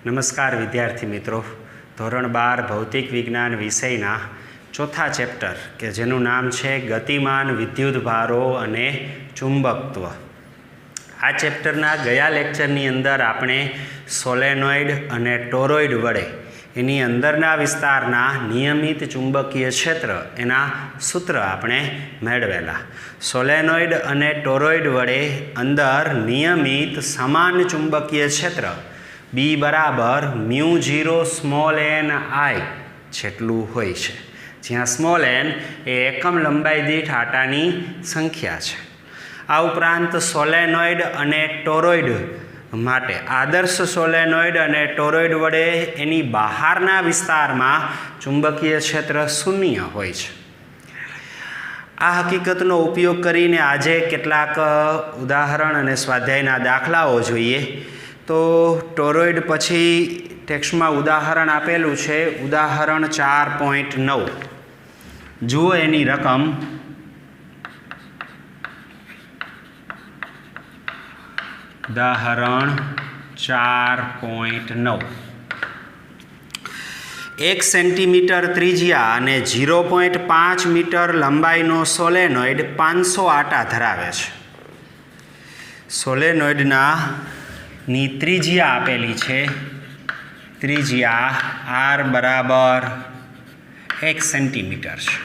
નમસ્કાર વિદ્યાર્થી મિત્રો, ધોરણ 12 ભૌતિક વિજ્ઞાન વિષયના ચોથા ચેપ્ટર કે જેનું નામ છે ગતિમાન વિદ્યુત ભારો અને ચુંબકત્વ. આ ચેપ્ટરના ગયા લેક્ચરની અંદર આપણે સોલેનોઇડ અને ટોરોઇડ વડે એની અંદરના વિસ્તારના નિયમિત ચુંબકીય ક્ષેત્ર એના સૂત્ર આપણે મેળવેલા. સોલેનોઇડ અને ટોરોઇડ વડે અંદર નિયમિત સમાન ચુંબકીય ક્ષેત્ર B બરાબર μ0 સ્મોલ n I જેટલું હોય છે, જ્યાં સ્મોલ n એ એકમ લંબાઈ દીઠ આટાની સંખ્યા છે. આ ઉપરાંત સોલેનોઇડ અને ટોરોઇડ માટે આદર્શ સોલેનોઇડ અને ટોરોઇડ વડે એની બહારના વિસ્તારમાં ચુંબકીય ક્ષેત્ર શૂન્ય હોય છે. આ હકીકતનો ઉપયોગ કરીને આજે કેટલાક ઉદાહરણ અને સ્વાધ્યાયના દાખલાઓ જોઈએ. તો ટોરોઇડ પછી ટેક્સ્ટમાં ઉદાહરણ આપેલું છે, ઉદાહરણ 4.9. જુઓ એની રકમ. ઉદાહરણ 4.9. 1 સેન્ટીમીટર ત્રિજ્યા અને 0.5 મીટર લંબાઈનો સોલેનોઇડ 500 આટા ધરાવે છે. સોલેનોઇડની ત્રિજ્યા આપેલી છે, ત્રિજ્યા r બરાબર 1 સેન્ટીમીટર છે.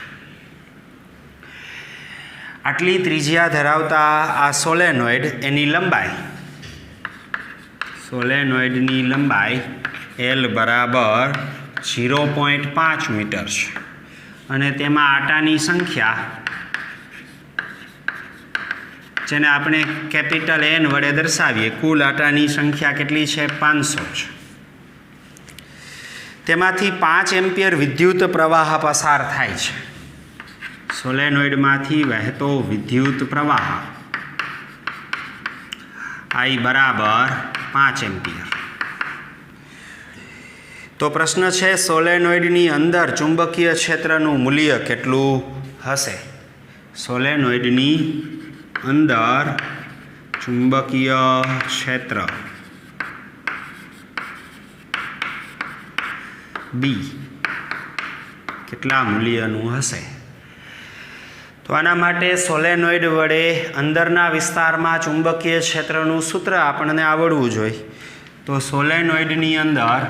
આટલી ત્રિજ્યા ધરાવતા આ સોલેનોઇડ એની લંબાઈ, સોલેનોઇડની લંબાઈ L બરાબર 0.5 મીટર છે અને તેમાં આટાની સંખ્યા, જેને આપણે કેપિટલ N વડે દર્શાવીએ, કુલ આટાની સંખ્યા કેટલી છે? 500 છે. તેમાંથી 5 એમ્પિયર વિદ્યુત પ્રવાહ પસાર થાય છે. સોલેનોઇડમાંથી વહેતો વિદ્યુત પ્રવાહ I બરાબર 5 એમ્પિયર. તો પ્રશ્ન છે, સોલેનોઇડની અંદર ચુંબકીય ક્ષેત્રનું મૂલ્ય કેટલું હશે? સોલેનોઇડની અંદર ચુંબકીય ક્ષેત્ર B કેટલા મૂલ્યનું હશે? તો આના માટે સોલેનોઇડ વડે અંદરના વિસ્તારમાં ચુંબકીય ક્ષેત્રનું સૂત્ર આપણને આવડવું જોઈએ. તો સોલેનોઇડની અંદર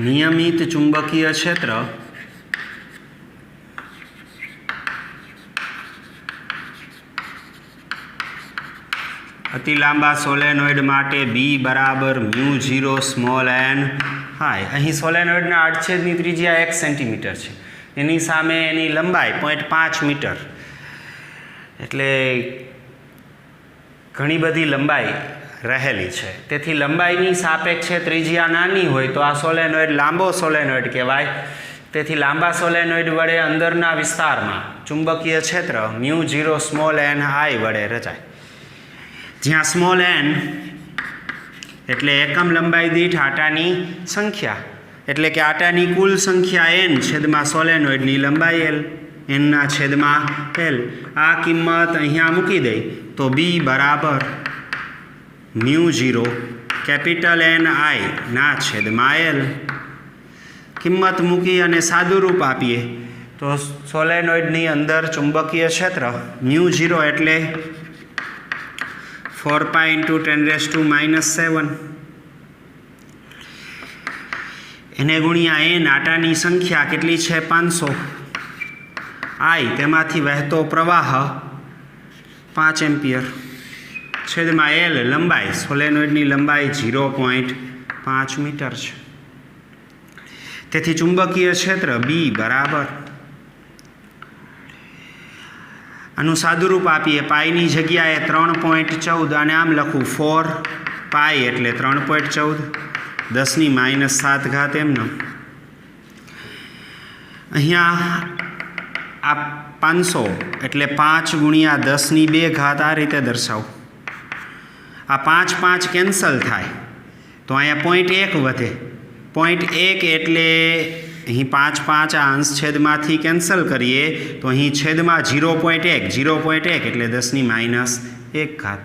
નિયમિત ચુંબકીય ક્ષેત્ર અતિ લાંબા સોલેનોઇડ માટે B બરાબર μ0 સ્મોલ n I. અહીં સોલેનોઇડના આડછેદની ત્રિજ્યા 1 સેન્ટીમીટર છે, એની સામે એની લંબાઈ 0.5 મીટર, એટલે ઘણી બધી લંબાઈ રહેલી છે. તેથી લંબાઈની સાપેક્ષે ત્રિજ્યા નાની હોય તો આ સોલેનોઇડ લાંબો સોલેનોઇડ કહેવાય. તેથી લાંબા સોલેનોઇડ વડે અંદરના વિસ્તારમાં ચુંબકીય ક્ષેત્ર μ0 સ્મોલ n I વડે રચાય, જ્યાં સ્મોલ n એટલે એકમ લંબાઈ દીઠ આટાની સંખ્યા, એટલે કે આટાની કુલ સંખ્યા n છેદમાં સોલેનોઇડની લંબાઈ L, n ના છેદમાં L. આ કિંમત અહીંયા મૂકી દઈ તો B બરાબર μ0 કેપિટલ N I ના છેદમાં L. કિંમત મૂકી અને સાદુરૂપ આપીએ તો સોલેનોઇડની અંદર ચુંબકીય ક્ષેત્ર μ0 એટલે 4π × 10⁻⁷. એને ગુણ્યા n, આટાની સંખ્યા કેટલી છે? 500. I તેમાંથી વહેતો પ્રવાહ 5 એમ્પિયર છેદમાં L લંબાઈ, સોલેનોઇડની લંબાઈ 0.5 મીટર છે. તેથી ચુંબકીય ક્ષેત્ર B બરાબર, આનું સાદુરૂપ આપીએ, પાઈની જગ્યાએ 3.14 અને આમ લખું 4π એટલે 3.14 10⁻⁷ એમનો. અહીંયા આ 500 એટલે 5 ગુણ્યા 10⁻², આ રીતે દર્શાવું. આ 5 5 કેન્સલ થાય તો અહીંયા 0.1 વધે. 0.1 એટલે અહીં 5 5 આ અંશ છેદમાંથી કેન્સલ કરીએ તો અહીં છેદમાં 0.1 એટલે 10⁻1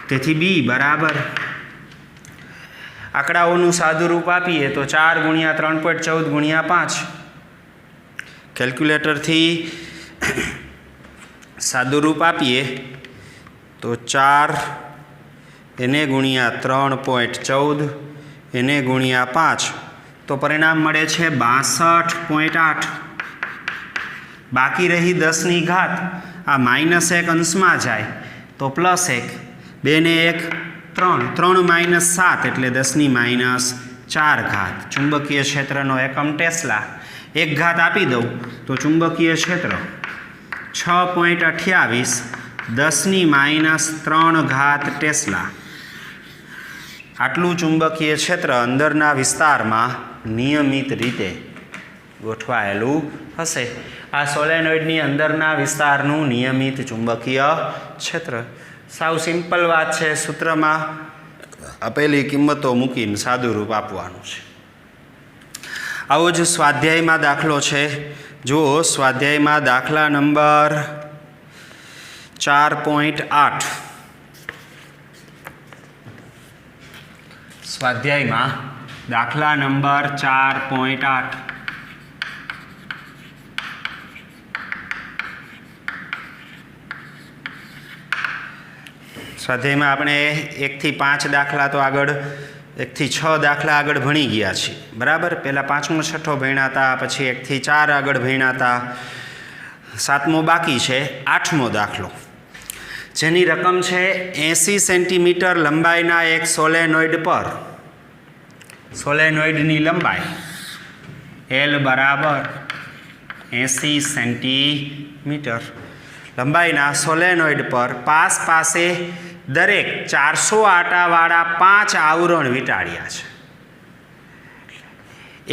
તેથી બી બરાબર આંકડાઓનું સાદું રૂપ આપીએ તો 4 × 3.14 × 5 કેલ્ક્યુલેટરથી સાદું રૂપ આપીએ તો 4 એને ગુણ્યા 3.14 એને ગુણ્યા 5 તો પરિણામ મળે છે 62.8. બાકી રહી 10ની ઘાત. આ -1 અંશમાં જાય તો +1, 2 ને 1 3, 3 - 7 એટલે 10⁻⁴. ચુંબકીય ક્ષેત્રનો એકમ ટેસ્લા. 1 ઘાત આપી દઉં તો ચુંબકીય ક્ષેત્ર 6.28 10⁻³ ટેસ્લા. આટલું ચુંબકીય ક્ષેત્ર અંદરના વિસ્તારમાં નિયમિત રીતે ગોઠવાયેલું હશે. આ સોલેનોઇડની અંદરના વિસ્તારનું નિયમિત ચુંબકીય ક્ષેત્ર. સાવ સિમ્પલ વાત છે. સૂત્રમાં આપેલી કિંમતો મૂકીને સાદું રૂપ આપવાનું છે. આવો જ સ્વાધ્યાયમાં દાખલો છે. જુઓ, સ્વાધ્યાયમાં દાખલા નંબર 4.8. સ્વાધ્યાયમાં દાખલા નંબર 4.8. સ્વાધ્યાયમાં આપણે 1 થી 5 દાખલા તો આગળ 1 થી 6 દાખલા આગળ ભણી ગયા છીએ. બરાબર. પહેલાં 5મો 6ઠો ભણ્યા હતા, પછી 1 થી 4 આગળ ભણ્યા હતા, 7મો બાકી છે. 8મો દાખલો, જેની રકમ છે 80 સેન્ટીમીટર લંબાઈના એક સોલેનોઇડ પર સોલેનોઇડની લંબાઈ L બરાબર 80 સેન્ટીમીટર લંબાઈના સોલેનોઇડ પર પાસે દરેક 400 આટાવાળા 5 આવરણ વીંટાળ્યા છે.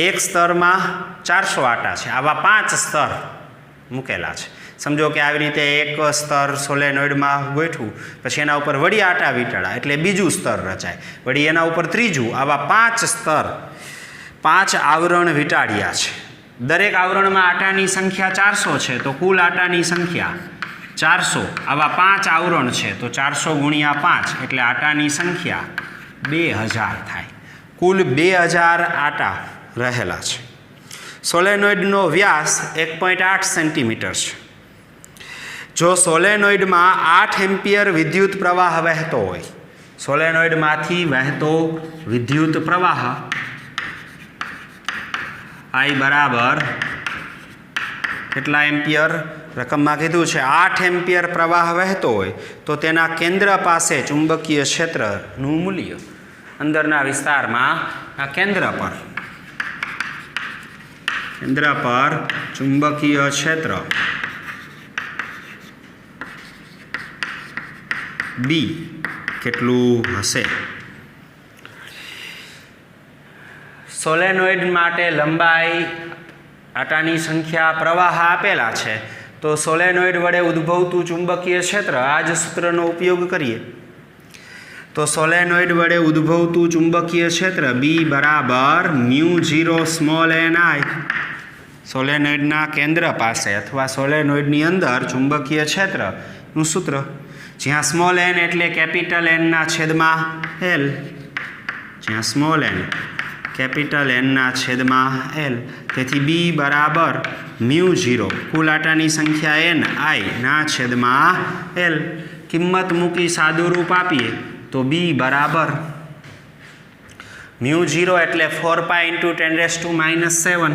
એક સ્તરમાં 400 આટા છે. આવા 5 સ્તર મૂકેલા છે. સમજો કે આવી રીતે એક સ્તર સોલેનોઇડમાં ગોઠવું, પછી એના ઉપર વળી આટા વીંટાળા એટલે બીજું સ્તર રચાય, વળી એના ઉપર ત્રીજું. આવા 5 સ્તર 5 આવરણ વીંટાળ્યા છે. દરેક આવરણમાં આટાની સંખ્યા 400 છે, તો કુલ આટાની સંખ્યા 400. આવા 5 આવરણ છે તો 400 × 5 એટલે આટાની સંખ્યા 2000 થાય. કુલ 2000 આટા રહેલા છે. સોલેનોઇડનો વ્યાસ 1.8 સેન્ટીમીટર છે. જો સોલેનોઇડમાં 8 એમ્પિયર વિદ્યુત પ્રવાહ વહેતો હોય, સોલેનોઇડમાંથી વહેતો વિદ્યુત પ્રવાહ I બરાબર કેટલા એમ્પિયર રકમમાં કીધું છે 8 એમ્પિયર પ્રવાહ વહેતો હોય તો તેના કેન્દ્ર પાસે ચુંબકીય ક્ષેત્રનું મૂલ્ય અંદરના વિસ્તારમાં આ કેન્દ્ર પર ચુંબકીય ક્ષેત્ર B કેટલું હશે? સોલેનોઇડ માટે લંબાઈ, આટાની સંખ્યા, પ્રવાહ આપેલા છે. તો સોલેનોઇડ વડે ઉદ્ભવતું ચુંબકીય ક્ષેત્ર, આ જ સૂત્રનો ઉપયોગ કરીએ તો સોલેનોઇડ વડે ઉદ્ભવતું ચુંબકીય ક્ષેત્ર B બરાબર μ0 ni. સોલેનોઇડના કેન્દ્ર પાસે અથવા સોલેનોઇડની અંદર ચુંબકીય ક્ષેત્રનું સૂત્ર, જ્યાં સ્મોલ n એટલે કેપિટલ N ના છેદમાં L, જ્યાં સ્મોલ n કેપિટલ N ના છેદમાં L. તેથી B બરાબર μ0 કુલ આટાની સંખ્યા N I ના છેદમાં L. કિંમત મૂકી સાદું રૂપ આપીએ તો B બરાબર μ0 એટલે 4π × 10⁻⁷.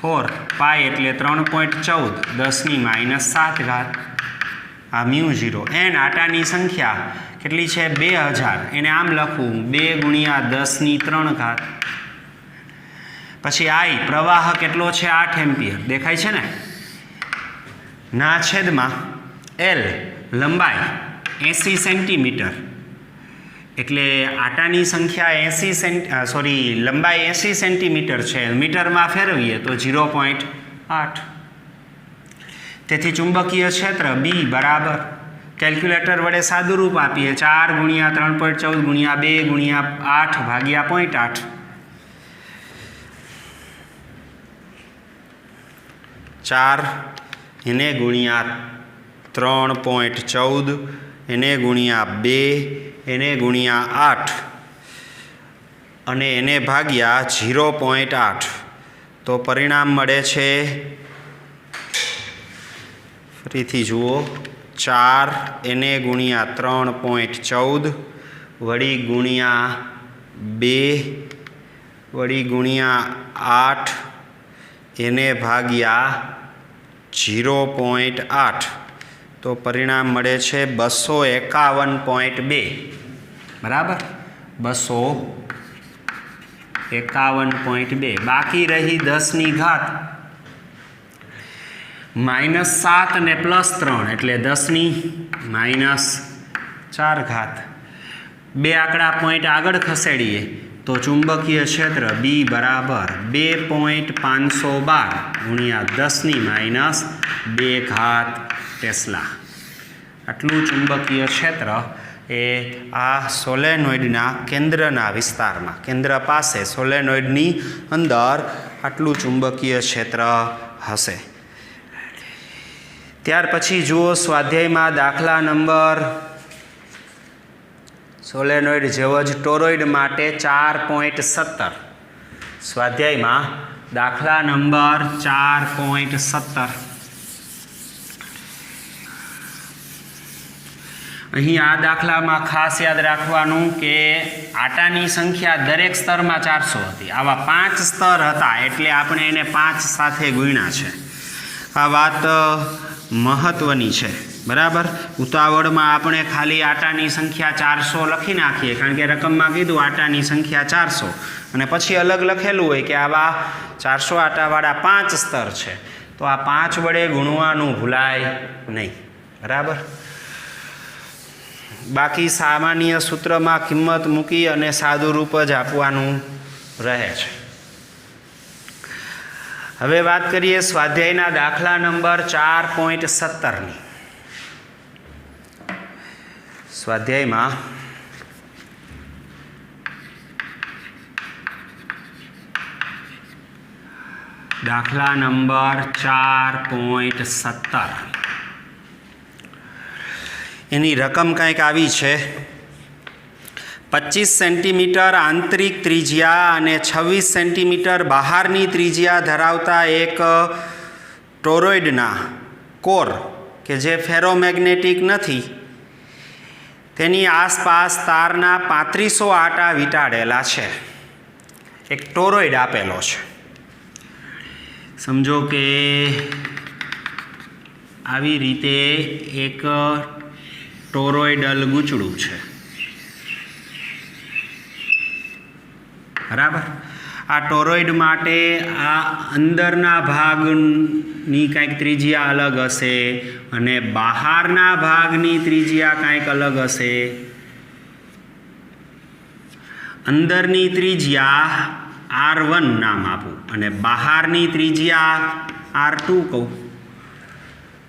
4π એટલે 3.14 10⁻⁷. આ μ0. N આટાની સંખ્યા કેટલી છે? 2000. એને આમ લખવું 2 × 10⁻3. પછી I પ્રવાહ કેટલો છે? 8 એમ્પિયર. દેખાય છે ને? ના છેદમાં L લંબાઈ 80 સેન્ટીમીટર એટલે આટાની સંખ્યા લંબાઈ 80 સેન્ટીમીટર છે. મીટરમાં ફેરવીએ તો 0.8. તેથી ચુંબકીય ક્ષેત્ર B બરાબર, કેલ્ક્યુલેટર વડે સાદું રૂપ આપીએ 4 × 3.14 × 2 × 8 ભાગ્યા 0.8 4 એને ગુણ્યા 3.14 એને ગુણ્યા 2 એને ગુણ્યા 8 અને એને ભાગ્યા 0.8 તો પરિણામ મળે છે, ફરીથી જુઓ, 4 એને ગુણ્યા 3.14 વળી ગુણ્યા 2 વળી ગુણ્યા 8 એને ભાગ્યા 0.8 તો પરિણામ મળે છે 251.2. બરાબર, 251.2. બાકી રહી 10 ઘાત -7 અને +3 એટલે 10 -4 ઘાત. બે આંકડા પોઈન્ટ આગળ ખસેડીએ તો ચુંબકીય ક્ષેત્ર B બરાબર 2.512 ગુણ્યા 10 - 2 ઘાત ટેસ્લા. આટલું ચુંબકીય ક્ષેત્ર એ આ સોલેનોઇડના કેન્દ્રના વિસ્તારમાં, કેન્દ્ર પાસે સોલેનોઇડની અંદર આટલું ચુંબકીય ક્ષેત્ર હશે. ત્યાર પછી જુઓ સ્વાધ્યાયમાં દાખલા નંબર, સોલેનોઇડ જેવો જ ટોરોઇડ માટે 4.17. સ્વાધ્યાયમાં દાખલા નંબર 4.17. અહીં આ દાખલામાં ખાસ યાદ રાખવાનું કે આટાની સંખ્યા દરેક સ્તરમાં 400 હતી. આવા 5 સ્તર હતા એટલે આપણે એને 5 સાથે ગુણ્યા છે. આ વાત મહત્વની છે. બરાબર, ઉતાવળમાં આપણે ખાલી આટાની સંખ્યા 400 લખી નાખીએ, કારણ કે રકમમાં કીધું આટાની સંખ્યા 400 અને પછી અલગ લખેલું હોય કે આવા 400 આટાવાળા 5 સ્તર છે, તો આ 5 વડે ગુણવાનું ભૂલાય નહીં. બરાબર, બાકી સામાન્ય સૂત્રમાં કિંમત મૂકી અને સાદું રૂપ જ આપવાનું રહે છે. હવે વાત કરીએ સ્વાધ્યાયના દાખલા નંબર 4.17ની. સ્વાધ્યાયમાં દાખલા નંબર 4.17 એની રકમ કંઈક આવી છે. 25 સેન્ટીમીટર આંતરિક ત્રિજ્યા અને 26 સેન્ટીમીટર બહારની ત્રિજ્યા ધરાવતા એક ટોરોઇડના કોર કે જે ફેરોમેગ્નેટિક નથી, તેની આસપાસ તારના 3500 આટા વીંટાળેલા છે. એક ટોરોઇડ આપેલો છે. સમજો કે આવી રીતે એક ટોરોઇડલ ગૂંચળું છે. બરાબર, આ ટોરોઇડ માટે આ અંદરના ભાગની કંઈક ત્રિજ્યા અલગ હશે અને બહારના ભાગની ત્રિજ્યા કંઈક અલગ હશે. અંદરની ત્રિજ્યા R1 નામ આપું અને બહારની ત્રિજ્યા R2 કહું.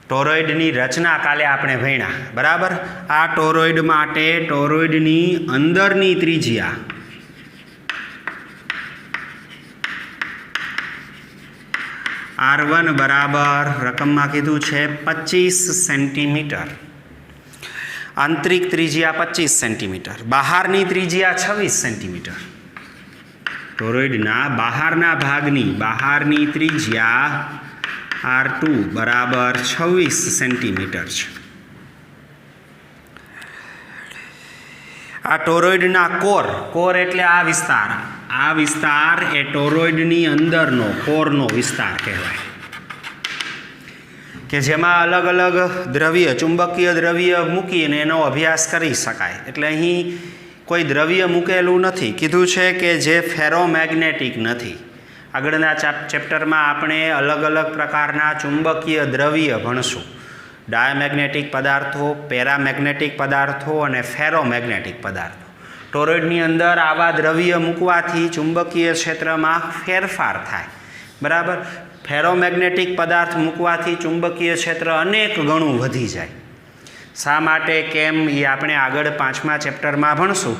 ટોરોઇડની રચના કાલે આપણે ભણ્યા. બરાબર, આ ટોરોઇડ માટે ટોરોઇડની અંદરની ત્રિજ્યા R1 બરાબર રકમમાં કીધું છે 25 સેન્ટીમીટર. આંતરિક ત્રિજ્યા 25 સેન્ટીમીટર, બહારની ત્રિજ્યા 26 સેન્ટીમીટર. ટોરોઇડના બહારના ભાગની બહારની ત્રિજ્યા R2 બરાબર 26 સેન્ટીમીટર છે. આ ટોરોઇડના કોર એટલે આ વિસ્તાર એ ટોરોઇડની અંદરનો કોરનો વિસ્તાર કહેવાય, કે જેમાં અલગ અલગ દ્રવ્ય, ચુંબકીય દ્રવ્ય મૂકીને એનો અભ્યાસ કરી શકાય. એટલે અહીં કોઈ દ્રવ્ય મૂકેલું નથી. કીધું છે કે જે ફેરોમેગ્નેટિક નથી. આગળના ચેપ્ટરમાં આપણે અલગ અલગ પ્રકારના ચુંબકીય દ્રવ્ય ભણશું. ડાયમેગ્નેટિક પદાર્થો, પેરામેગ્નેટિક પદાર્થો અને ફેરોમેગ્નેટિક પદાર્થો. ટોરોઇડની અંદર આવા દ્રવ્ય મૂકવાથી ચુંબકીય ક્ષેત્રમાં ફેરફાર થાય. બરાબર, ફેરોમેગ્નેટિક પદાર્થ મૂકવાથી ચુંબકીય ક્ષેત્ર અનેક ગણું વધી જાય. શા માટે, કેમ, એ આપણે આગળ 5મા ચેપ્ટરમાં ભણશું.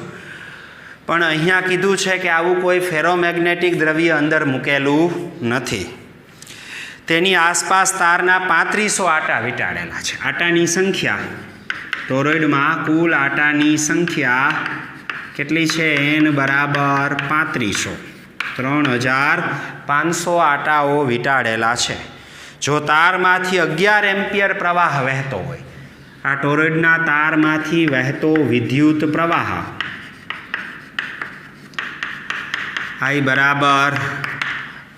પણ અહીંયા કીધું છે કે આવું કોઈ ફેરોમેગ્નેટિક દ્રવ્ય અંદર મૂકેલું નથી. તેની આસપાસ તારના 3500 આટા વીંટાળેલા છે. આટાની સંખ્યા ટોરોઇડમાં કુલ આટાની સંખ્યા કેટલી છે? n બરાબર 3500. 3500 આટાઓ વીંટાળેલા છે. જો તારમાંથી 11 એમ્પિયર પ્રવાહ વહેતો હોય, આ ટોરોઇડના તારમાંથી વહેતો વિદ્યુત પ્રવાહ I બરાબર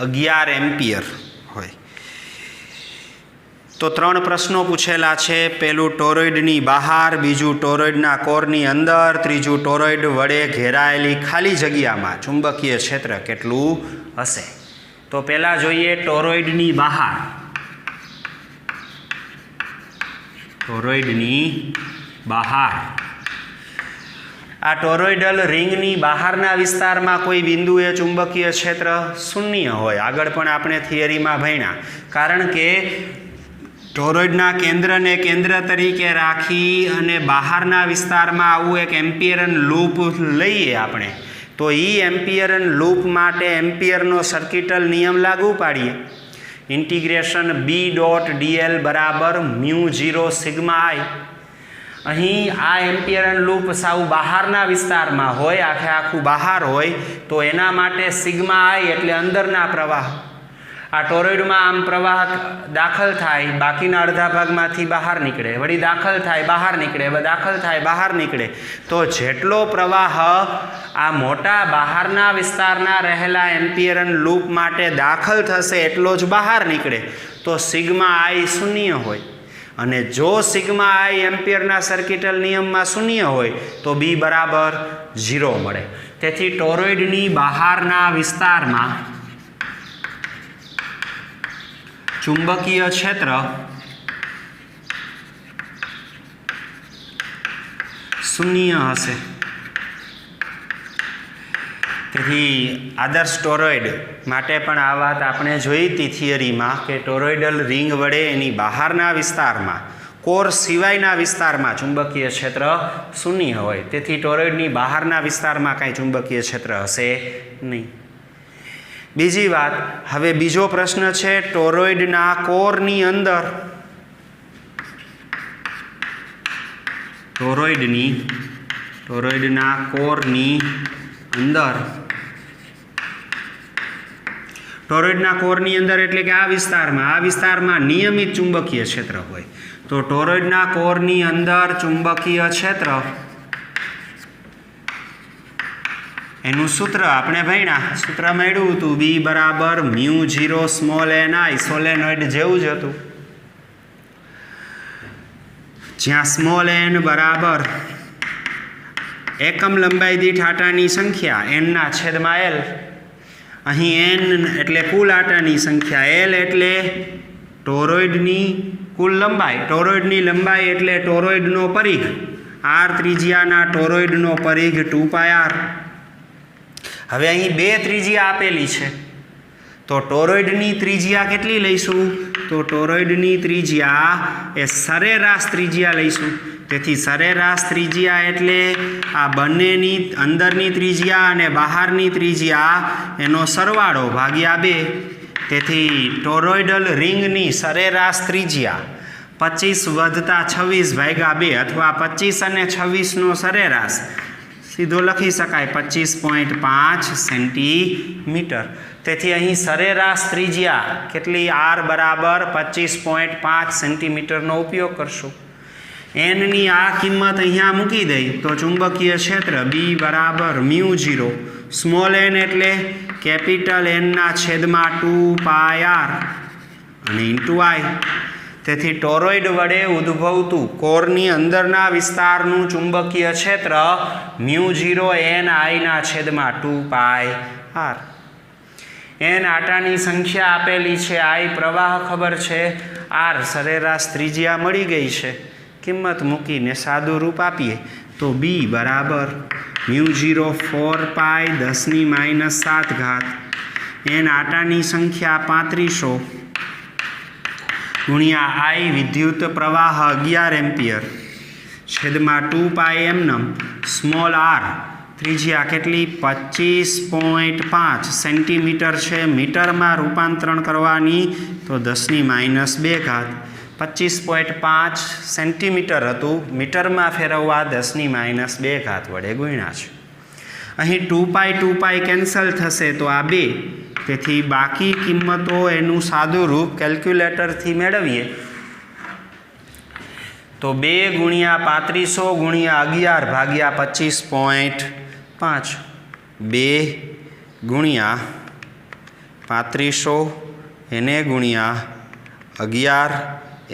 11 એમ્પિયર હોય તો 3 પ્રશ્નો પૂછેલા છે. પહેલું ટોરોઇડની બહાર, બીજું ટોરોઇડના કોરની અંદર, ત્રીજું ટોરોઇડ વડે ઘેરાયેલી ખાલી જગ્યામાં ચુંબકીય ક્ષેત્ર કેટલું હશે. તો પહેલાં જોઈએ ટોરોઇડની બહાર. ટોરોઇડની બહાર, આ ટોરોઇડલ રિંગની બહારના વિસ્તારમાં કોઈ બિંદુએ ચુંબકીય ક્ષેત્ર શૂન્ય હોય. આગળ પણ આપણે થિયરીમાં ભણ્યા. કારણ કે ટોરોઇડના કેન્દ્રને કેન્દ્ર તરીકે રાખી અને બહારના વિસ્તારમાં આવું એક એમ્પિયરન લૂપ લઈએ આપણે, તો એ એમ્પિયરન લૂપ માટે એમ્પિયરનો સર્કિટલ નિયમ લાગુ પાડીએ. ઇન્ટિગ્રેશન B.dl બરાબર μ0 સિગ્મા I. અહીં આ એમ્પિયરન લૂપ સાવ બહારના વિસ્તારમાં હોય, આખું બહાર હોય, તો એના માટે સિગ્મા I એટલે અંદરના પ્રવાહ. આ ટોરોઇડમાં આમ પ્રવાહ દાખલ થાય, બાકીના અડધા ભાગમાંથી બહાર નીકળે, વળી દાખલ થાય, બહાર નીકળે, દાખલ થાય, બહાર નીકળે. તો જેટલો પ્રવાહ આ મોટા બહારના વિસ્તારના રહેલા એમ્પિયરન લૂપ માટે દાખલ થશે એટલો જ બહાર નીકળે. તો સિગ્મા I શૂન્ય હોય. અને જો સિગ્મા I એમ્પિયરના સર્કિટલ નિયમમાં શૂન્ય હોય તો B બરાબર 0 મળે. તેથી ટોરોઇડની બહારના વિસ્તારમાં ચુંબકીય ક્ષેત્ર શૂન્ય હશે. તેથી આદર્શ ટોરોઇડ માટે પણ આ વાત આપણે જોઈ હતી થિયરીમાં કે ટોરોઇડલ રિંગ વડે એની બહારના વિસ્તારમાં, કોર સિવાયના વિસ્તારમાં ચુંબકીય ક્ષેત્ર શૂન્ય હોય. તેથી ટોરોઇડની બહારના વિસ્તારમાં કાંઈ ચુંબકીય ક્ષેત્ર હશે નહીં. બીજી વાત, હવે બીજો પ્રશ્ન છે ટોરોઇડના કોરની અંદર. ટોરોઇડના કોરની અંદર, ટોરોઇડના કોરની અંદર એટલે કે આ વિસ્તારમાં નિયમિત ચુંબકીય ક્ષેત્ર હોય. તો ટોરોઇડના કોરની અંદર ચુંબકીય ક્ષેત્ર, એનું સૂત્ર આપણે ભણ્યા, સૂત્ર મળ્યું હતું B બરાબર μ0 સ્મોલ ni, સોલેનોઇડ જેવું જ હતું. જ્યાં સ્મોલ n બરાબર એકમ લંબાઈ દીઠ આટાની સંખ્યા n/l. અહીં n એટલે કુલ આટાની સંખ્યા, l એટલે ટોરોઇડની કુલ લંબાઈ. ટોરોઇડની લંબાઈ એટલે ટોરોઇડનો પરિઘ, r ત્રિજ્યાના ટોરોઇડનો પરિઘ 2πr. હવે અહીં 2 ત્રિજ્યા આપેલી છે, તો ટોરોઇડની ત્રિજ્યા કેટલી લઈશું? તો ટોરોઇડની ત્રિજ્યા એ સરેરાશ ત્રિજ્યા લઈશું. તેથી સરેરાશ ત્રિજ્યા એટલે આ બંનેની અંદરની ત્રિજ્યા અને બહારની ત્રિજ્યા એનો સરવાળો ભાગ્યા 2. તેથી ટોરોઇડલ રિંગની સરેરાશ ત્રિજ્યા 25 વત્તા 26 ભાગ્યા 2 અથવા 25 અને 26નો સરેરાશ સીધો લખી શકાય 25.5 સેન્ટીમીટર. તેથી અહીં સરેરાશ ત્રિજ્યા કેટલી? r બરાબર 25.5 સેન્ટીમીટરનો ઉપયોગ કરશું. nની આ કિંમત અહીંયા મૂકી દઈ તો ચુંબકીય ક્ષેત્ર B બરાબર μ0 સ્મોલ n એટલે કેપિટલ N/2πr અને ઇન્ટુ I. તેથી ટોરોઇડ વડે ઉદ્ભવતું કોરની અંદરના વિસ્તારનું ચુંબકીય ક્ષેત્ર μ0 Ni/2πr. n આટાની સંખ્યા આપેલી છે, I પ્રવાહ ખબર છે, r સરેરાશ ત્રિજ્યા મળી ગઈ છે. કિંમત મૂકીને સાદું રૂપ આપીએ તો B બરાબર μ0 4π 10⁻⁷ n આટાની સંખ્યા 3500 ગુણ્યા I વિદ્યુત પ્રવાહ 11 એમ્પિયર છેદમાં 2π એમનમ સ્મોલ r ત્રિજ્યા કેટલી 25.5 સેન્ટીમીટર છે. મીટરમાં રૂપાંતરણ કરવાની તો 10⁻² ઘાત. 25.5 સેન્ટીમીટર હતું, મીટરમાં ફેરવવા 10⁻² ઘાત વડે ગુણ્યા છે. અહીં 2π કેન્સલ થશે તો આ 2, તેથી બાકી કિંમતો એનું સાદું રૂપ કેલ્ક્યુલેટરથી મેળવીએ તો 2 × 3500 × 11 ભાગ્યા 25.5. 2 × 3500 એને ગુણ્યા 11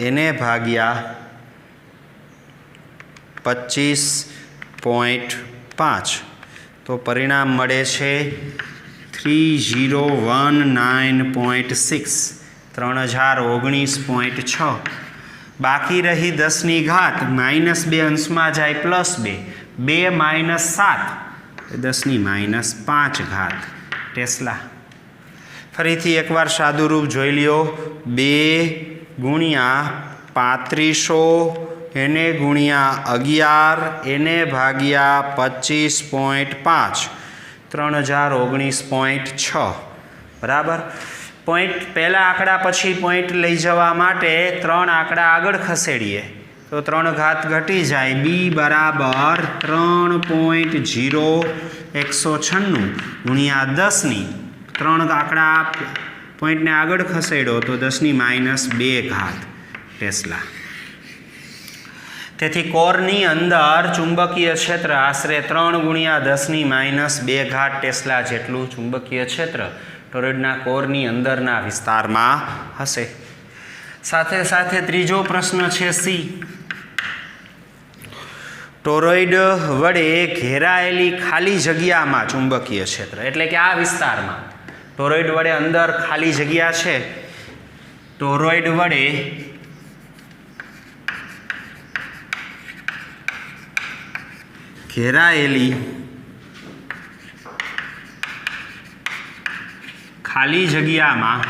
એને ભાગ્યા 25.5 તો પરિણામ મળે છે 3019.6 3019.6. બાકી રહી 10ની ઘાત -2 અંશમાં જાય +2 2 - 7 10⁻5 ઘાત ટેસ્લા. ફરીથી એકવાર સાદું રૂપ જોઈ લ્યો. 2 × 3500 એને ગુણ્યા 11 એને ભાગ્યા 25.5 3019.6 બરાબર. પોઈન્ટ પહેલા આંકડા પછી પોઈન્ટ લઈ જવા માટે 3 આંકડા આગળ ખસેડીએ તો 3 ઘાત ઘટી જાય. b બરાબર 3.0196 ગુણ્યા 10ની 3 આંકડા પોઈન્ટને આગળ ખસેડો તો 10⁻² ઘાત ટેસ્લા. તેથી કોરની અંદર ચુંબકીય ક્ષેત્ર આશરે 3 × 10⁻² ઘાત ટેસ્લા જેટલું ચુંબકીય ક્ષેત્ર ટોરોઇડના કોરની અંદરના વિસ્તારમાં હશે. સાથે સાથે ત્રીજો પ્રશ્ન છે સી. ટોરોઇડ વડે ઘેરાયેલી ખાલી જગ્યામાં ચુંબકીય ક્ષેત્ર, એટલે કે આ વિસ્તારમાં ટોરોઇડ વડે અંદર ખાલી જગ્યા છે. ટોરોઇડ વડે ઘેરાયેલી ખાલી જગ્યામાં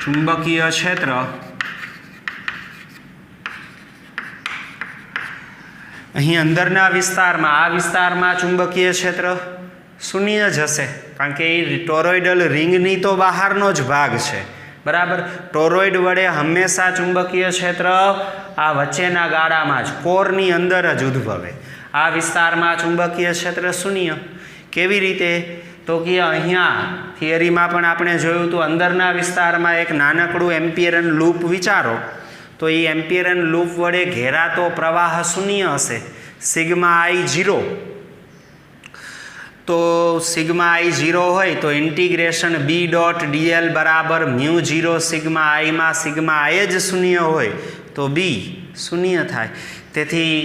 ચુંબકીય ક્ષેત્ર અહીં અંદરના વિસ્તારમાં આ વિસ્તારમાં ચુંબકીય ક્ષેત્ર શૂન્ય જ હશે, કારણ કે એ ટોરોઇડલ રિંગની તો બહારનો જ ભાગ છે. બરાબર. ટોરોઇડ વડે હંમેશા ચુંબકીય ક્ષેત્ર આ વચ્ચેના ગાળામાં જ કોરની અંદર જ ઉદ્ભવે. આ વિસ્તારમાં ચુંબકીય ક્ષેત્ર શૂન્ય. કેવી રીતે? તો કે અહીંયા થિયરીમાં પણ આપણે જોયું હતું, અંદરના વિસ્તારમાં એક નાનકડું એમ્પિયરન લૂપ વિચારો તો એ એમ્પિયરન લૂપ વડે ઘેરાતો પ્રવાહ શૂન્ય હશે. σI0 તો σI0 હોય તો ઇન્ટિગ્રેશન B.dl બરાબર μ0 σI માં σI જ શૂન્ય હોય તો B શૂન્ય થાય. તેથી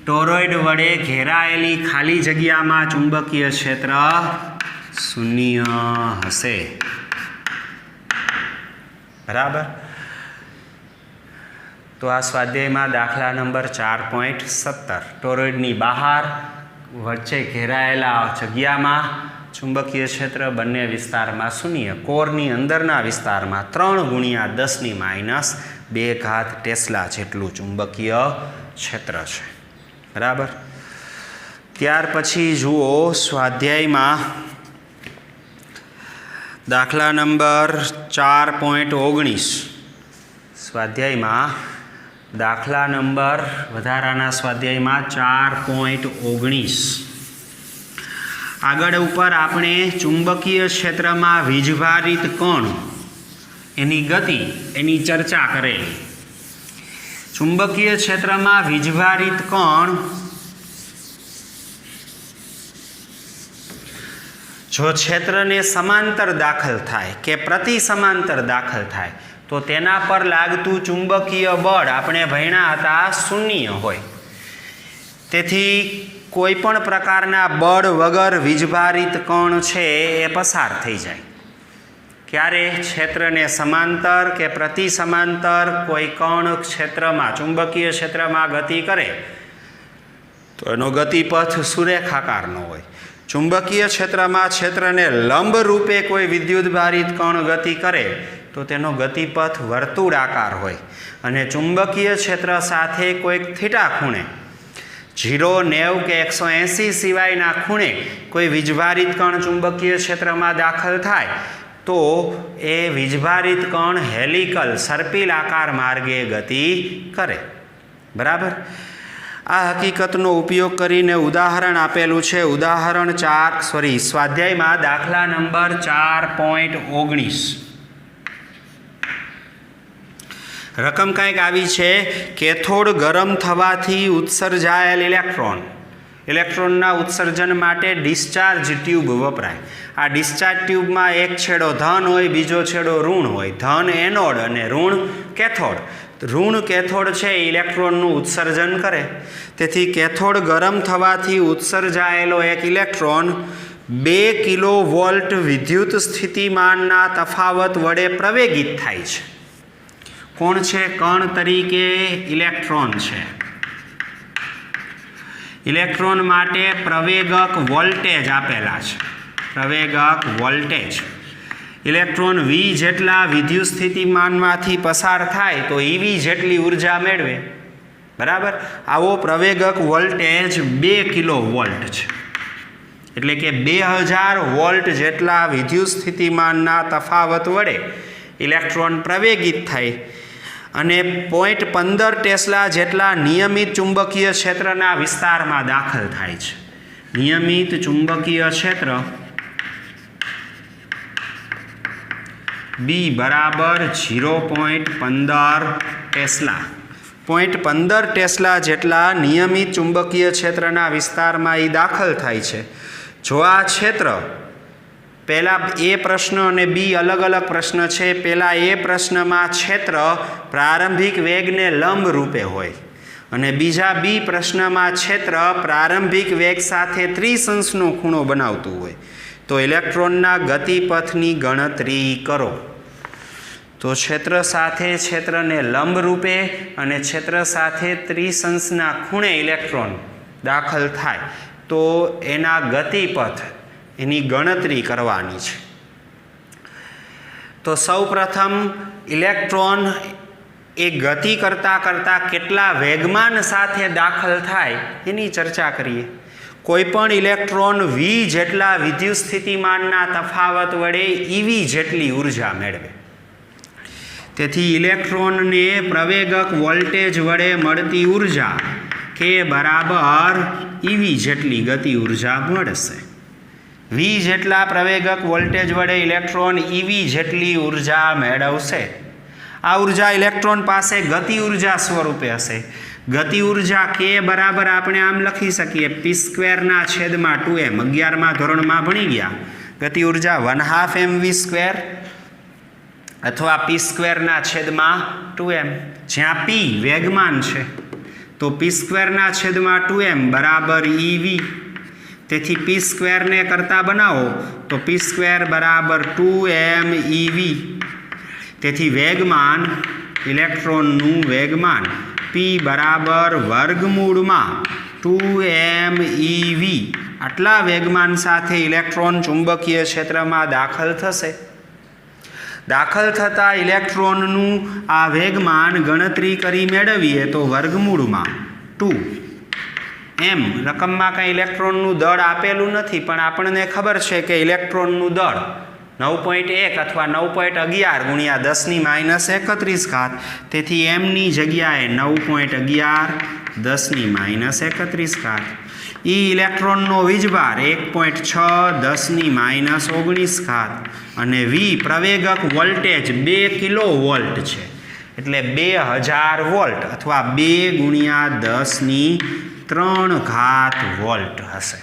ટોરોઇડ વડે ઘેરાયેલી ખાલી જગ્યામાં ચુંબકીય ક્ષેત્ર શૂન્ય હશે. બરાબર. તો આ સ્વાધ્યાયમાં દાખલા નંબર 4.17 ટોરોઇડની બહાર વચ્ચે ઘેરાયેલા જગ્યામાં ચુંબકીય ક્ષેત્ર બંને વિસ્તારમાં શૂન્ય, કોરની અંદરના વિસ્તારમાં 3 × 10⁻² ઘાત ટેસ્લા જેટલું ચુંબકીય ક્ષેત્ર છે. બરાબર. ત્યાર પછી જુઓ સ્વાધ્યાયમાં દાખલા નંબર 4.19 સ્વાધ્યાયમાં દાખલા નંબર વધારાના સ્વાધ્યાયમાં 4.19 આગળ ઉપર આપણે ચુંબકીય ક્ષેત્રમાં વીજભારિત કણ એની ગતિ એની ચર્ચા કરેલી. ચુંબકીય ક્ષેત્રમાં વીજભારિત કણ જો ક્ષેત્રને સમાંતર દાખલ થાય કે પ્રતિ સમાંતર દાખલ થાય તો તેના પર લાગતું ચુંબકીય બળ આપણે ભણ્યા હતા શૂન્ય હોય. તેથી કોઈ પણ પ્રકારના બળ વગર વીજભારિત કણ છે એ પસાર થઈ જાય. ક્યારે? ક્ષેત્રને સમાંતર કે પ્રતિ સમાંતર કોઈ કણ ક્ષેત્રમાં ચુંબકીય ક્ષેત્રમાં ગતિ કરે તો એનો ગતિપથ સુરેખાકારનો હોય. ચુંબકીય ક્ષેત્રમાં ક્ષેત્રને લંબ રૂપે કોઈ વિદ્યુતભારિત કણ ગતિ કરે તો તેનો ગતિપથ વર્તુળાકાર હોય. અને ચુંબકીય ક્ષેત્ર સાથે કોઈક થીટા ખૂણે 0, 90 કે 180 સિવાયના ખૂણે કોઈ વીજભારિત કણ ચુંબકીય ક્ષેત્રમાં દાખલ થાય તો એ વીજભારિત કણ હેલિકલ સર્પિલ આકાર માર્ગે ગતિ કરે. બરાબર. આ હકીકતનો ઉપયોગ કરીને ઉદાહરણ આપેલું છે. ઉદાહરણ સ્વાધ્યાયમાં દાખલા નંબર 4.19. રકમ કંઈક આવી છે. કેથોડ ગરમ થવાથી ઉત્સર્જાયેલ ઇલેક્ટ્રોનના ઉત્સર્જન માટે ડિસ્ચાર્જ ટ્યુબ વપરાય. આ ડિસ્ચાર્જ ટ્યુબમાં એક છેડો ધન હોય, બીજો છેડો ઋણ હોય. ધન એનોડ અને ઋણ કેથોડ. ઋણ કેથોડ છે એ ઇલેક્ટ્રોનનું ઉત્સર્જન કરે. તેથી કેથોડ ગરમ થવાથી ઉત્સર્જાયેલો એક ઇલેક્ટ્રોન 2 કિલોવોલ્ટ વિદ્યુત સ્થિતિમાનના તફાવત વડે પ્રવેગિત થાય છે. કોણ છે? કણ તરીકે ઇલેક્ટ્રોન છે. ઇલેક્ટ્રોન માટે પ્રવેગક વોલ્ટેજ આપેલા છે. પ્રવેગક વોલ્ટેજ. ઇલેક્ટ્રોન V જેટલા વિદ્યુત સ્થિતિમાનમાંથી પસાર થાય તો EV જેટલી ઉર્જા મેળવે. બરાબર. આવો પ્રવેગક વોલ્ટેજ 2 કિલોવોલ્ટ છે. એટલે કે 2000 વોલ્ટ જેટલા વિદ્યુત સ્થિતિમાનના તફાવત વડે ઇલેક્ટ્રોન પ્રવેગિત થાય અને 0.15 ટેસ્લા જેટલા નિયમિત ચુંબકીય ક્ષેત્રના વિસ્તારમાં દાખલ થાય છે. નિયમિત ચુંબકીય ક્ષેત્ર B બરાબર 0.15 ટેસ્લા. 0.15 ટેસ્લા જેટલા નિયમિત ચુંબકીય ક્ષેત્રના વિસ્તારમાં એ દાખલ થાય છે. જો આ ક્ષેત્ર, પહેલાં એ પ્રશ્ન અને બી અલગ અલગ પ્રશ્ન છે. પહેલાં એ પ્રશ્નમાં ક્ષેત્ર પ્રારંભિક વેગને લંબ રૂપે હોય અને બીજા બી પ્રશ્નમાં ક્ષેત્ર પ્રારંભિક વેગ સાથે ત્રિસંસનો ખૂણો બનાવતું હોય. તો ઇલેક્ટ્રોનના ગતિપથની ગણતરી કરો. તો ક્ષેત્ર સાથે ક્ષેત્રને લંબ રૂપે અને ક્ષેત્ર સાથે ત્રિસંસના ખૂણે ઇલેક્ટ્રોન દાખલ થાય તો એના ગતિપથ, એની ગણતરી કરવાની છે. તો સૌપ્રથમ ઇલેક્ટ્રોન એ ગતિ કરતાં કેટલા વેગમાન સાથે દાખલ થાય એની ચર્ચા કરીએ. કોઈપણ ઇલેક્ટ્રોન V જેટલા વિદ્યુત સ્થિતિમાનના તફાવત વડે EV જેટલી ઉર્જા મેળવે. તેથી ઇલેક્ટ્રોનને પ્રવેગક વોલ્ટેજ વડે મળતી ઉર્જા K બરાબર EV જેટલી ગતિ ઉર્જા મળશે. V જેટલા પ્રવેગક વોલ્ટેજ વડે ઇલેક્ટ્રોન EV જેટલી ઉર્જા મેળવશે. આ ઉર્જા ઇલેક્ટ્રોન પાસે ગતિ ઉર્જા સ્વરૂપે હશે. ગતિ ઉર્જા K બરાબર આપણે આમ લખી શકીએ p²/2m. 11મા ધોરણમાં ભણી ગયા. ગતિ ઉર્જા 1/2 mv² અથવા p²/2m. જ્યાં p વેગમાન છે તો p²/2m બરાબર EV. તેથી p² ને કરતા બનાવો તો p² બરાબર 2m EV. તેથી વેગમાન, ઇલેક્ટ્રોનનું વેગમાન p બરાબર વર્ગમૂળમાં 2m EV. આટલા વેગમાન સાથે ઇલેક્ટ્રોન ચુંબકીય ક્ષેત્રમાં દાખલ થશે. દાખલ થતા ઇલેક્ટ્રોનનું આ વેગમાન ગણતરી કરી મેળવીએ તો વર્ગમૂળમાં 2m. રકમમાં કંઈ ઇલેક્ટ્રોનનું દળ આપેલું નથી, પણ આપણને ખબર છે કે ઇલેક્ટ્રોનનું દળ 9.1 અથવા 9.11 ગુણ્યા 10⁻31. તેથી એમની જગ્યાએ 9.11 10⁻31. ઇલેક્ટ્રોનનો વીજભાર 1.6 10⁻19. અને V પ્રવેગક વોલ્ટેજ 2 કિલોવોલ્ટ છે. એટલે 2000 વોલ્ટ અથવા 2 × 10³ વોલ્ટ હશે.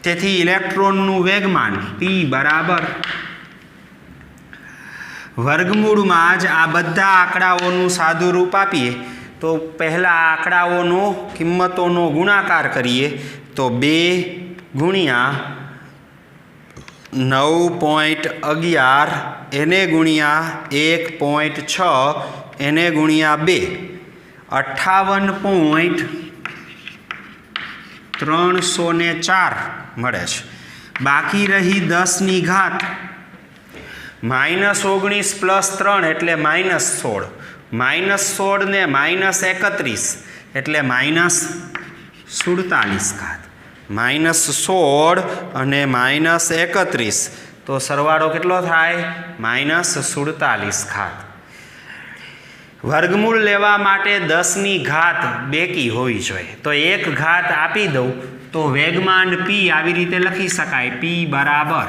તેથી ઇલેક્ટ્રોનનું વેગમાન P બરાબર વર્ગમૂળમાં જ આ બધા આંકડાઓનું સાદું રૂપ આપીએ તો પહેલાં આંકડાઓનો કિંમતોનો ગુણાકાર કરીએ તો 2 ગુણ્યા 9.11 એને ગુણ્યા 1.6 એને ગુણ્યા 2 58.304 મળે છે. બાકી રહી 10ની ઘાત -19 + 3 એટલે -16. -16 ને -31 એટલે 47 -16 અને -31, તો સરવાળો કેટલો થાય? -47. વર્ગમૂળ લેવા માટે 10ની ઘાત બેકી હોવી જોઈએ. તો એક ઘાત આપી દઉં તો વેગમાન p આવી રીતે લખી શકાય, p બરાબર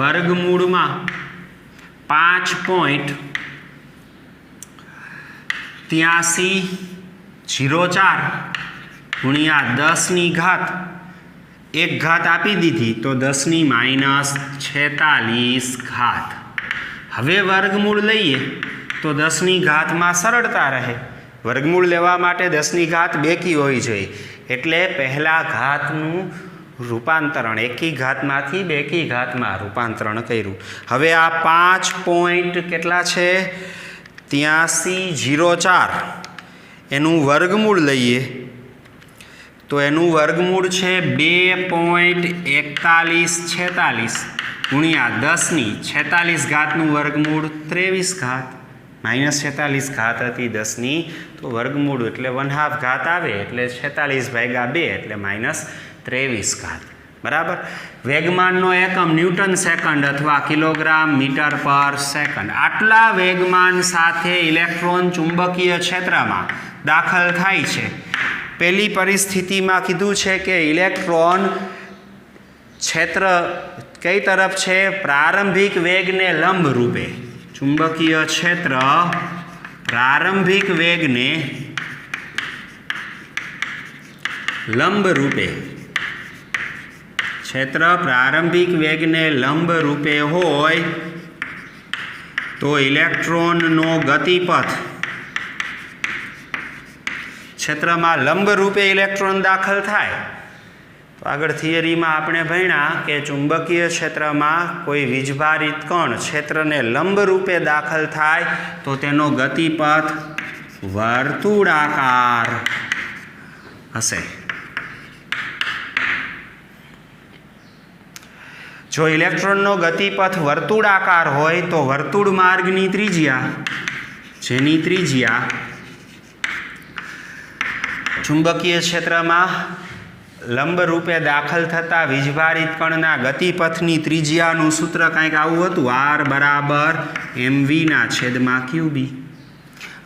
વર્ગમૂળમાં 5.8304 ગુણ્યા 10ની ઘાત, એક ઘાત આપી દીધી તો 10ની -46 ઘાત. હવે વર્ગમૂળ લઈએ તો 10ની ઘાતમાં સરળતા રહે. વર્ગમૂળ લેવા માટે 10ની ઘાત બેકી હોવી જોઈએ, એટલે પહેલાં ઘાતનું રૂપાંતરણ એકી ઘાતમાંથી બેકી ઘાતમાં રૂપાંતરણ કર્યું. હવે આ 5 કેટલા છે? 8304 એનું વર્ગમૂળ લઈએ તો એનું વર્ગમૂળ છે 2.4146 ગુણ્યા 10ની 46 ઘાતનું વર્ગમૂળ 23 ઘાત. -46 ઘાત હતી 10ની, તો વર્ગમૂળ એટલે 1/2 ઘાત આવે, એટલે 46/2 એટલે -23 ઘાત. બરાબર. વેગમાનનો એકમ ન્યૂટન સેકન્ડ અથવા કિલોગ્રામ મીટર પર સેકન્ડ. આટલા વેગમાન સાથે ઇલેક્ટ્રોન ચુંબકીય ક્ષેત્રમાં દાખલ થાય છે. પહેલી પરિસ્થિતિમાં કીધું છે કે ઇલેક્ટ્રોન ક્ષેત્ર કઈ તરફ છે? પ્રારંભિક વેગને લંબ રૂપે. ચુંબકીય ક્ષેત્ર પ્રારંભિક વેગને લંબ રૂપે, ક્ષેત્ર પ્રારંભિક વેગને લંબ રૂપે હોય તો ઇલેક્ટ્રોનનો ગતિપથ ક્ષેત્રમાં લંબ રૂપે ઇલેક્ટ્રોન દાખલ થાય. તો આગળ થિયરીમાં આપણે ભણ્યા કે ચુંબકીય ક્ષેત્રમાં કોઈ વીજભારિત કણ ક્ષેત્રને લંબ રૂપે દાખલ થાય તો તેનો ગતિપથ વર્તુળાકાર હશે. જો ઇલેક્ટ્રોનનો ગતિપથ વર્તુળાકાર હોય તો વર્તુળ માર્ગની ત્રિજ્યા, જેની ત્રિજ્યા ચુંબકીય ક્ષેત્રમાં લંબ રૂપે દાખલ થતા વીજભારિત કણના ગતિપથની ત્રિજ્યાનું સૂત્ર કંઈક આવું હતું, r બરાબર mv/qb.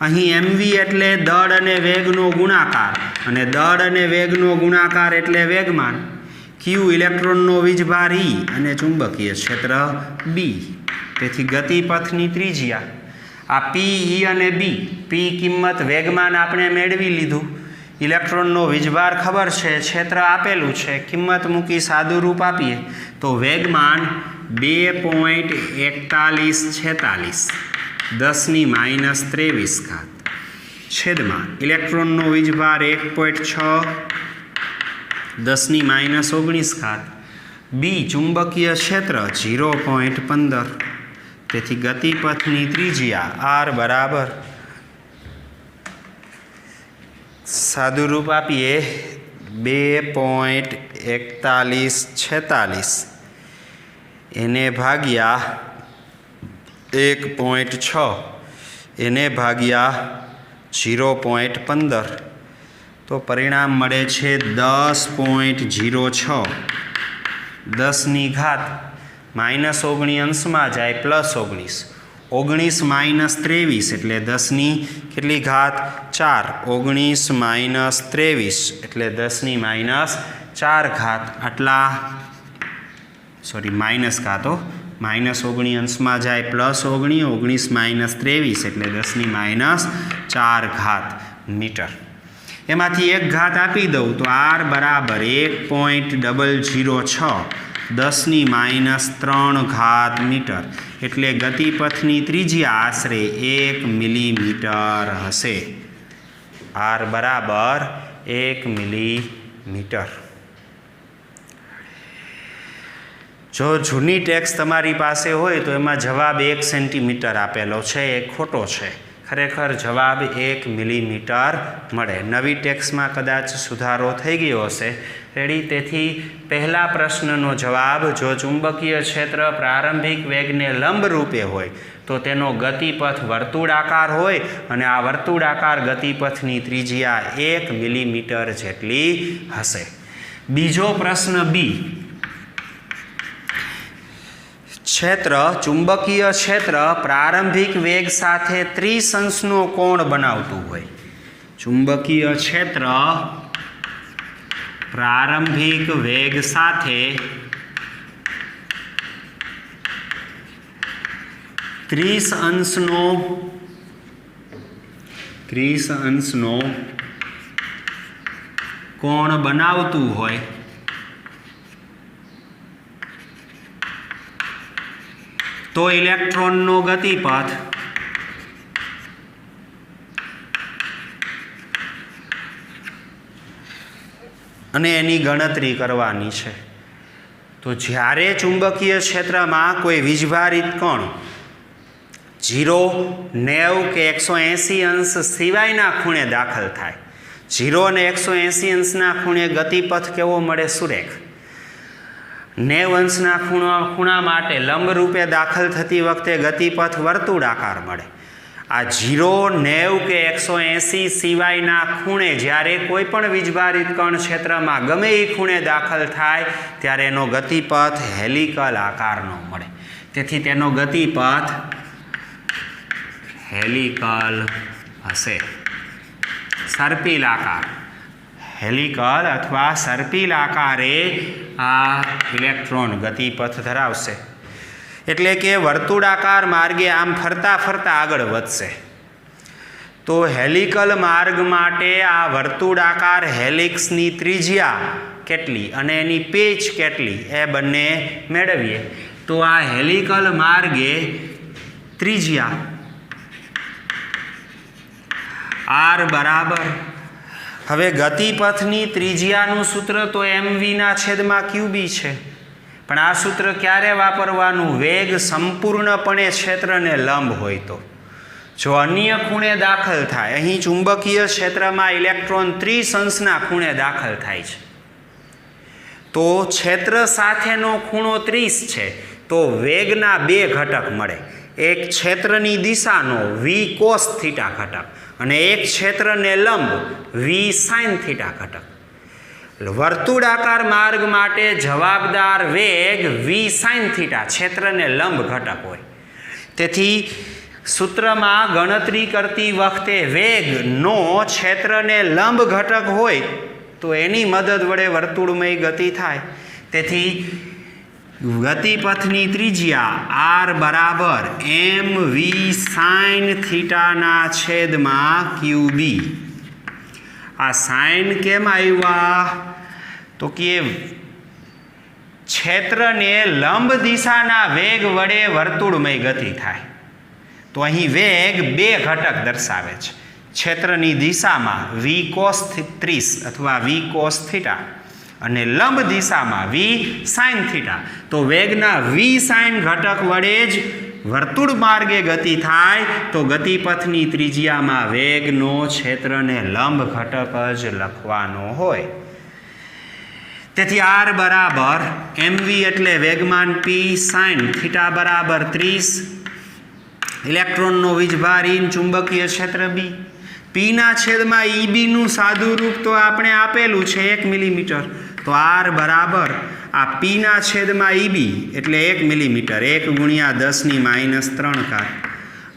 અહીં mv એટલે દળ અને વેગનો ગુણાકાર, અને દળ અને વેગનો ગુણાકાર એટલે વેગમાન. q ઇલેક્ટ્રોનનો વીજભાર e અને ચુંબકીય ક્ષેત્ર b. તેથી ગતિપથની ત્રિજ્યા આ p, e અને b. p કિંમત વેગમાન આપણે મેળવી લીધું, ઇલેક્ટ્રોનનો વીજભાર ખબર છે, ક્ષેત્ર આપેલું છે, કિંમત મૂકી સાદું રૂપ આપીએ તો વેગમાન 2.4146 10ની -23 ઘાત છેદમાં ઇલેક્ટ્રોનનો વીજભાર 1.6 10ની -19 ઘાત. બી ચુંબકીય ક્ષેત્ર 0.15. તેથી ગતિપથની ત્રિજ્યા r બરાબર સાદું રૂપ આપીએ 2.4146 એને ભાગ્યા 1.6 એને ભાગ્યા 0.15, તો પરિણામ મળે છે 10.06. 10ની ઘાત -19 અંશમાં જાય +19. 19 -23 એટલે 10ની કેટલી ઘાત? 4. 19 -23 એટલે 10ની -4 ઘાત. આટલા માઇનસ ઘાતો, -19 અંશમાં જાય +19. 19 -23 એટલે 10ની -4 ઘાત મીટર. એમાંથી એક ઘાત આપી દઉં તો r બરાબર 1.006 10ની -3 ઘાત મીટર. એટલે ગતિપથની ત્રિજ્યા આશરે 1 મિલીમીટર હશે. r બરાબર 1 મિલીમીટર. જો જૂની ટેક્સ્ટ તમારી પાસે હોય તો એમાં જવાબ 1 સેન્ટીમીટર આપેલો છે, એ ખોટો છે, ખરેખર જવાબ 1 મિલીમીટર મળે. નવી ટેક્સ્ટમાં કદાચ સુધારો થઈ ગયો હશે. રેડી? તેથી પહેલા પ્રશ્નનો જવાબ, જો ચુંબકીય ક્ષેત્ર પ્રારંભિક વેગને લંબરૂપે હોય તો તેનો ગતિપથ વર્તુળાકાર હોય અને આ વર્તુળાકાર ગતિપથની ત્રિજ્યા 1 મિલીમીટર જેટલી હશે. બીજો પ્રશ્ન બી. ચુંબકીય ક્ષેત્ર પ્રારંભિક વેગ સાથે 30 અંશનો કોણ બનાવતું હોય. ચુંબકીય ક્ષેત્ર પ્રારંભિક વેગ સાથે 30 અંશનો કોણ બનાવતું હોય તો ઇલેક્ટ્રોનનો ગતિપથ અને એની ગણતરી કરવાની છે. તો જ્યારે ચુંબકીય ક્ષેત્રમાં કોઈ વીજભારિત કણ 0, 90 કે 180 અંશ સિવાયના ખૂણે દાખલ થાય, 0 અને 180 અંશના ખૂણે ગતિપથ કેવો મળે? સુરેખ. 90 અંશના ખૂણા માટે લંબરૂપે દાખલ થતી વખતે ગતિપથ વર્તુળાકાર મળે. આ 0, 90 કે 180 સિવાયના ખૂણે જ્યારે કોઈ પણ વીજભારિત કણ ક્ષેત્રમાં ગમે એ ખૂણે દાખલ થાય ત્યારે એનો ગતિપથ હેલિકલ આકારનો મળે. તેથી તેનો ગતિપથ હેલિકલ હશે. સર્પિલ આકાર, હેલિકલ અથવા સર્પિલ આકારે આ ઇલેક્ટ્રોન ગતિપથ ધરાવશે. એટલે કે વર્તુળાકાર માર્ગે આમ ફરતા ફરતા આગળ વધશે. તો હેલિકલ માર્ગ માટે આ વર્તુળાકાર હેલિક્સની ત્રિજ્યા કેટલી અને એની પેચ કેટલી એ બંને મેળવીએ. તો આ હેલિકલ માર્ગે ત્રિજ્યા r બરાબર, હવે ગતિપથની ત્રિજ્યાનું સૂત્ર તો mv/qb છે. પણ આ સૂત્ર ક્યારે વાપરવાનું? વેગ સંપૂર્ણપણે ક્ષેત્રને લંબ હોય તો. જો અન્ય ખૂણે દાખલ થાય, અહીં ચુંબકીય ક્ષેત્રમાં ઇલેક્ટ્રોન 30 અંશના ખૂણે દાખલ થાય છે, તો ક્ષેત્ર સાથેનો ખૂણો 30 છે, તો વેગના 2 ઘટક મળે. એક ક્ષેત્રની દિશાનો v cos θ ઘટક અને એક ક્ષેત્રને લંબ v sin θ ઘટક. વર્તુળાકાર માર્ગ માટે જવાબદાર વેગ v sin θ ક્ષેત્રને લંબ ઘટક હોય. તેથી સૂત્રમાં ગણતરી કરતી વખતે વેગનો ક્ષેત્રને લંબ ઘટક હોય તો એની મદદ વડે વર્તુળમય ગતિ થાય. તેથી ગતિપથની ત્રિજ્યા r બરાબર mv sin θ/qb. આ સાઇન કેમ આવ્યા? તો કે ક્ષેત્રને લંબ દિશાના વેગ વડે વર્તુળમય ગતિ થાય. તો અહીં વેગ 2 ઘટક દર્શાવે છે. ક્ષેત્રની દિશામાં v cos 30 અથવા v cos θ અને લંબ દિશામાં v sin θ. તો વેગના v sin ઘટક વડે જ વર્તુળ માર્ગે ગતિ થાય તો ગતિપથની ત્રિજ્યામાં વેગનો ક્ષેત્રને લંબ ઘટક જ લખવાનો હોય. તેથી r બરાબર mv એટલે વેગમાન p sin θ બરાબર 30. ઇલેક્ટ્રોનનો વીજભારીન ચુંબકીય ક્ષેત્ર b. p/eb નું સાદું રૂપ તો આપણે આપેલું છે 1 મિલીમીટર. તો r બરાબર આ p/eb એટલે 1 મિલીમીટર, 1 × 10⁻³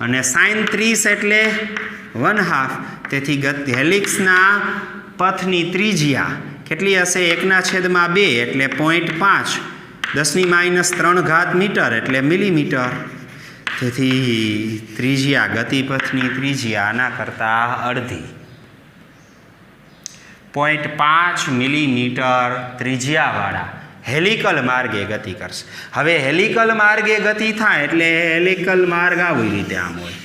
અને sin 30 એટલે 1/2. તેથી હેલિક્સના પથની ત્રિજ્યા કેટલી હશે? 1/2 એટલે 0.5 10⁻³ મીટર એટલે મિલીમીટર. તેથી ત્રિજ્યા, ગતિપથની ત્રિજ્યા આના કરતાં અડધી, 0.5 મિલીમીટર ત્રિજ્યાવાળા હેલિકલ માર્ગે ગતિ કરશે. હવે હેલિકલ માર્ગે ગતિ થાય એટલે હેલિકલ માર્ગ આવી રીતે આમ હોય.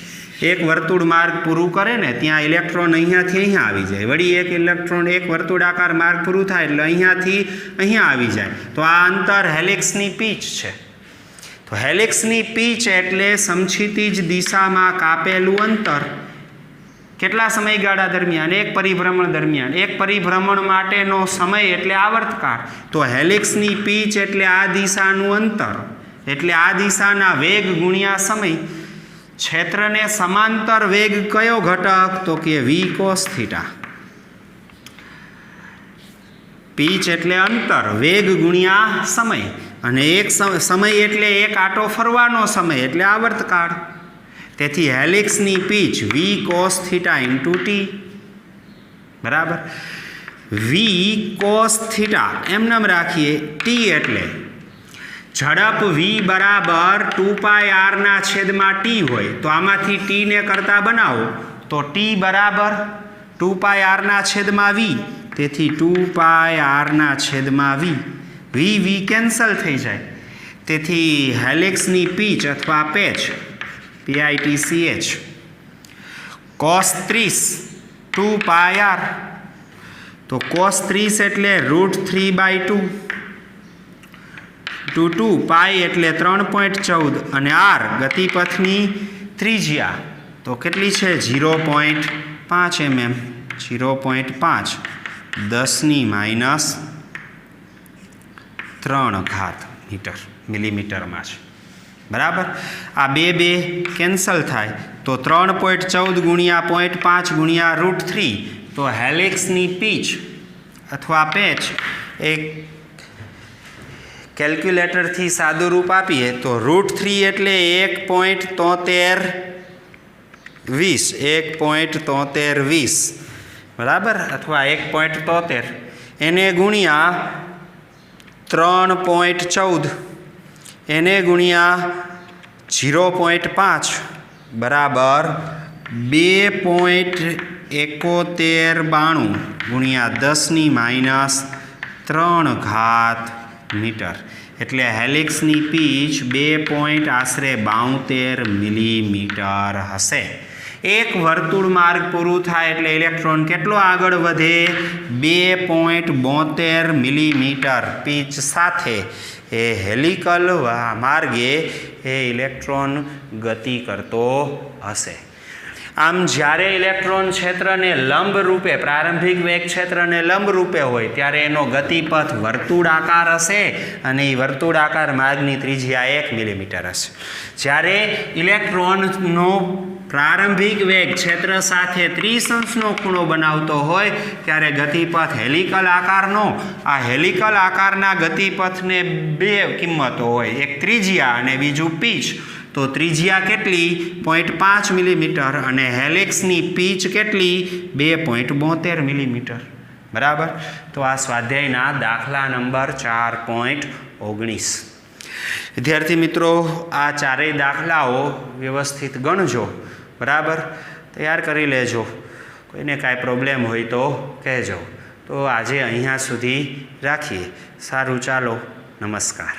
એક વર્તુળ માર્ગ પૂરું કરે ને ત્યાં ઇલેક્ટ્રોન અહીંયાથી અહીંયા આવી જાય, વળી એક ઇલેક્ટ્રોન એક વર્તુળાકાર માર્ગ પૂરું થાય એટલે અહીંયાથી અહીંયા આવી જાય. તો આ અંતર હેલિક્સની પીચ છે. તો હેલિક્સની પીચ એટલે સમક્ષિતિજ દિશામાં કાપેલું અંતર કેટલા સમયગાળા દરમિયાન? એક પરિભ્રમણ દરમિયાન. એક પરિભ્રમણ માટેનો સમય એટલે આવર્તકાળ. તો હેલિક્સની પીચ એટલે આ દિશાનું અંતર, એટલે આ દિશાના વેગ ગુણ્યા સમય. ક્ષેત્રને સમાંતર વેગ કયો ઘટક? તો કે v cos θ. પીચ એટલે અંતર, વેગ ગુણ્યા સમય, અને એક સમય એટલે એક આંટો ફરવાનો સમય એટલે આવર્તકાળ. તેથી હેલિક્સની pitch v cos θ into t. બરાબર. v cos θ એમ રાખીએ. t એટલે ઝડપ v બરાબર 2πr/t હોય તો આમાંથી t ને કરતા બનાવો તો t બરાબર 2πr/v. તેથી 2πr/v. v કેન્સલ થઈ જાય. તેથી હેલિક્સની પીચ અથવા પેચ PITCH cos 30 2πr. તો cos 30 એટલે √3/2 2 પાઈ એટલે 3.14 અને r ગતિપથની ત્રિજ્યા તો કેટલી છે? 0.5 mm. 0.5 10⁻³ મિલીમીટરમાં છે. બરાબર. આ બે કેન્સલ થાય તો 3.14 ગુણ્યા 0.5 ગુણ્યા √3. તો હેલિક્સની પીચ અથવા પેચ એક કેલ્ક્યુલેટરથી સાદું રૂપ આપીએ તો √3 એટલે 1.7320 બરાબર, અથવા 1.73 એને ગુણ્યા 3.14 એને ગુણ્યા 0.5 બરાબર 2.7192 ગુણ્યા 10⁻³ મીટર. એટલે હેલિક્સની પીચ 2.72 મિલીમીટર હશે. એક વર્તુળ માર્ગ પૂરું થાય એટલે ઇલેક્ટ્રોન કેટલો આગળ વધે? 2.72 મિલીમીટર પીચ સાથે એ હેલિકલ માર્ગે એ ઇલેક્ટ્રોન ગતિ કરતો હશે. આમ જ્યારે ઇલેક્ટ્રોન ક્ષેત્રને લંબ રૂપે, પ્રારંભિક વેગ ક્ષેત્રને લંબ રૂપે હોય ત્યારે એનો ગતિપથ વર્તુળાકાર હશે અને એ વર્તુળાકાર માર્ગની ત્રિજ્યા 1 મિલીમીટર હશે. જ્યારે ઇલેક્ટ્રોનનો પ્રારંભિક વેગ ક્ષેત્ર સાથે 30 અંશનો ખૂણો બનાવતો હોય ત્યારે ગતિપથ હેલિકલ આકારનો. આ હેલિકલ આકારના ગતિપથને બે કિંમતો હોય, એક ત્રિજ્યા અને બીજું પીચ. તો ત્રિજ્યા કેટલી? 0.5 મિલીમીટર અને હેલિક્સની પીચ કેટલી? 2.72 મિલીમીટર. બરાબર. તો આ સ્વાધ્યાયના દાખલા નંબર 4.19. વિદ્યાર્થી મિત્રો, આ ચારેય દાખલાઓ વ્યવસ્થિત ગણજો. બરાબર, તૈયાર કરી લેજો. કોઈને કાંઈ પ્રોબ્લેમ હોય તો કહેજો. તો આજે અહીંયા સુધી રાખીએ. સારું, ચાલો, નમસ્કાર.